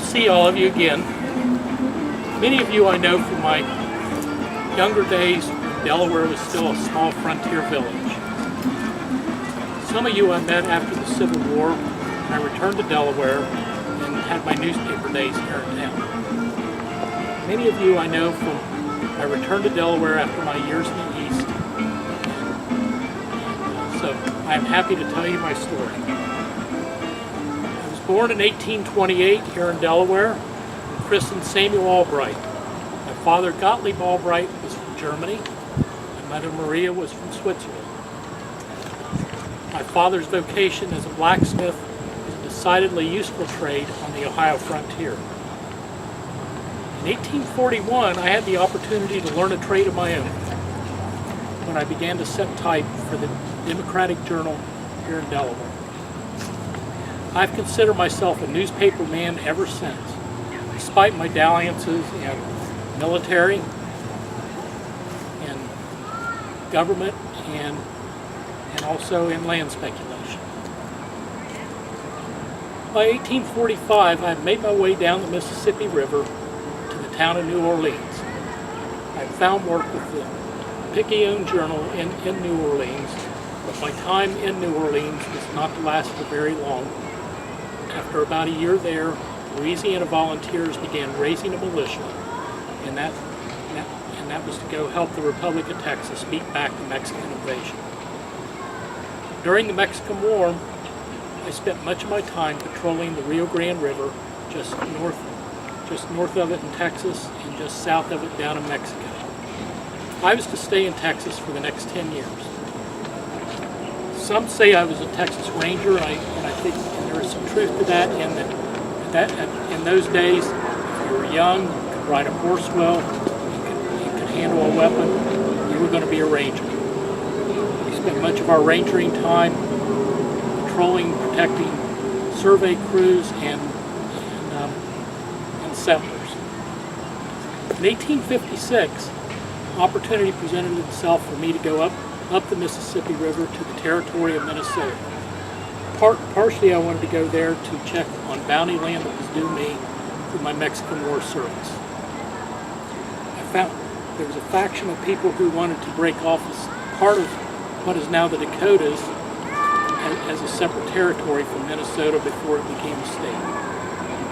to see all of you again. Many of you I know from my younger days when Delaware was still a small frontier village. Some of you I met after the Civil War when I returned to Delaware and had my newspaper days here in town. Many of you I know from I returned to Delaware after my years in the East. So I'm happy to tell you my story. I was born in 1828 here in Delaware and christened Samuel Albright. My father, Gottlieb Albright, was from Germany. My mother, Maria, was from Switzerland. My father's vocation as a blacksmith was a decidedly useful trade on the Ohio frontier. In 1841, I had the opportunity to learn a trade of my own when I began to set type for the Democratic Journal here in Delaware. I've considered myself a newspaper man ever since, despite my dalliances in military, in government, and also in land speculation. By 1845, I had made my way down the Mississippi River to the town of New Orleans. I found work with the Picayune Journal in New Orleans, but my time in New Orleans was not to last for very long. After about a year there, Louisiana volunteers began raising a militia, and that was to go help the Republic of Texas beat back the Mexican invasion. During the Mexican War, I spent much of my time patrolling the Rio Grande River just north of it in Texas and just south of it down in Mexico. I was to stay in Texas for the next 10 years. Some say I was a Texas Ranger, and I think there is some truth to that. In those days, if you were young, you could ride a horse well, you could handle a weapon, you were going to be a ranger. We spent much of our rangering time patrolling, protecting survey crews and settlers. In 1856, opportunity presented itself for me to go up the Mississippi River to the territory of Minnesota. Partially I wanted to go there to check on bounty land that was due me through my Mexican War service. I found there was a faction of people who wanted to break off as part of what is now the Dakotas as a separate territory from Minnesota before it became a state.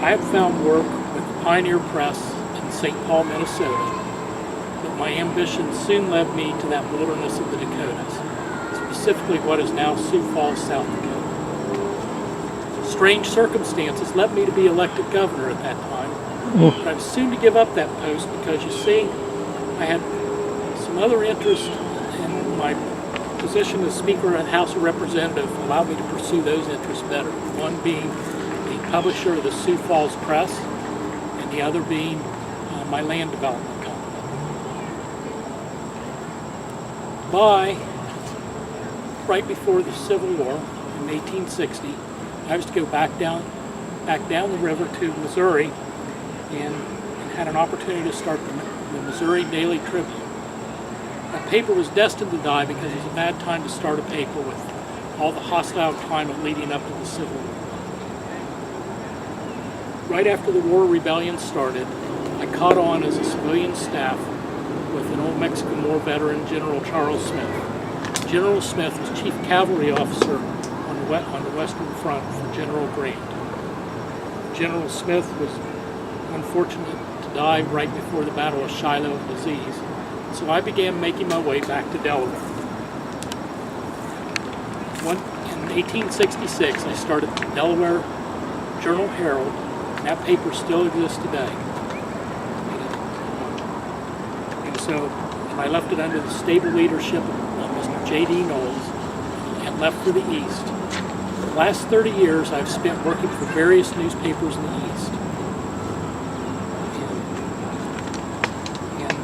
I have found work with the Pioneer Press in St. Paul, Minnesota, but my ambition soon led me to that wilderness of the Dakotas, specifically what is now Sioux Falls, South Dakota. Strange circumstances led me to be elected governor at that time, but I was soon to give up that post because, you see, I had some other interest in my position as Speaker of the House of Representatives allowed me to pursue those interests better, one being the publisher of the Sioux Falls Press, and the other being my land development company. Right before the Civil War in 1860, I was to go back down the river to Missouri and had an opportunity to start the Missouri Daily Tribune. That paper was destined to die because it was a bad time to start a paper with all the hostile climate leading up to the Civil War. Right after the war rebellion started, I caught on as a civilian staff with an old Mexican War veteran, General Charles Smith. General Smith was chief cavalry officer on the Western Front for General Grant. General Smith was unfortunate to die right before the Battle of Shiloh of disease, so I began making my way back to Delaware. In 1866, I started the Delaware Journal-Herald, and that paper still exists today. And I left it under the stable leadership of Mr. J.D. Knowles and left for the East. The last 30 years I've spent working for various newspapers in the East. And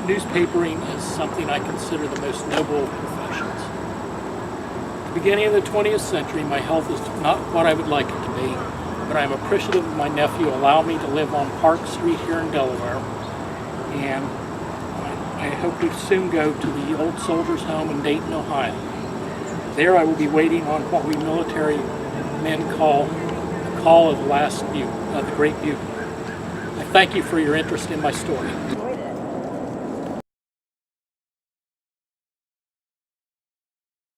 newspapering is something I consider the most noble of professions. At the beginning of the 20th century, my health is not what I would like it to be, but I'm appreciative of my nephew allowing me to live on Park Street here in Delaware, and I hope to soon go to the Old Soldiers' Home in Dayton, Ohio. There I will be waiting on what we military men call a call of the last butte, of the Great Butte. I thank you for your interest in my story.